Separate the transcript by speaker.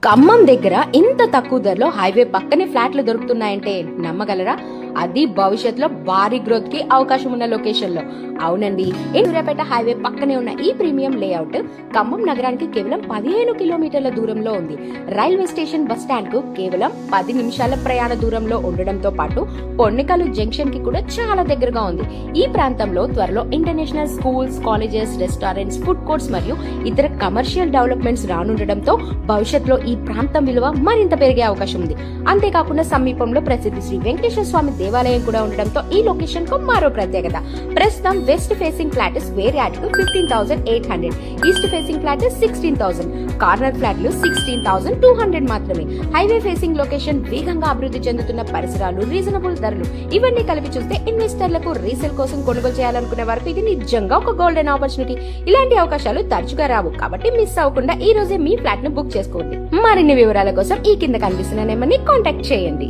Speaker 1: ఖమ్మం దగ్గర ఇంత తక్కువ ధరలో హైవే పక్కనే ఫ్లాట్లు దొరుకుతున్నాయంటే నమ్మగలరా? అది భవిష్యత్తులో భారీ గ్రోత్ కి అవకాశం ఉన్న లొకేషన్ లో. అవునండి, సూర్యాపేట హైవే పక్కనే ఉన్న ఈ ప్రీమియం లేఅవుట్ ఖమ్మం నగరానికి కేవలం 15 కిలోమీటర్ల దూరంలో ఉంది. రైల్వే స్టేషన్ బస్ స్టాండ్ కు కేవలం 10 నిమిషాల ప్రయాణ దూరంలో ఉండడంతో పాటు పొన్నికలు జంక్షన్ కి కూడా చాలా దగ్గరగా ఉంది. ఈ ప్రాంతంలో త్వరలో international schools, colleges, restaurants, food courts మరియు ఇతర కమర్షియల్ డెవలప్మెంట్స్ రానుండడంతో భవిష్యత్తులో ఈ ప్రాంతం విలువ మరింత పెరిగే అవకాశం ఉంది. అంతేకాకుండా సమీపంలో ప్రసిద్ధి శ్రీ వెంకటేశ్వర స్వామి దేవాలయం కూడా ఉండడంతో ఈ లొకేషన్ కు మరో ప్రత్యేకత. ప్రస్తుతం west facing flat square yard కు 15,800, ఈస్ట్ ఫేసింగ్ ఫ్లాట్ 16,000, కార్నర్ ఫ్లాట్లు 16,200 మాత్రమే. హైవే ఫేసింగ్ లొకేషన్, వేగంగా అభివృద్ధి చెందుతున్న పరిసరాలు, రీజనబుల్ ధరలు ఇవన్నీ కలిపి చూస్తే ఇన్వెస్టర్లకు, రీసేల్ కోసం కొనుగోలు చేయాలనుకునే వారికి ఇది నిజంగా ఒక గోల్డెన్ ఆపర్చునిటీ. ఇలాంటి అవకాశాలు తరచుగా రావు కాబట్టి మిస్ అవ్వకుండా ఈ రోజే మీ ఫ్లాట్ ను బుక్ చేసుకోండి. మరిన్ని వివరాల కోసం ఈ కింద కనిపిస్తున్న నెంబర్ ని కాంటాక్ట్ చేయండి.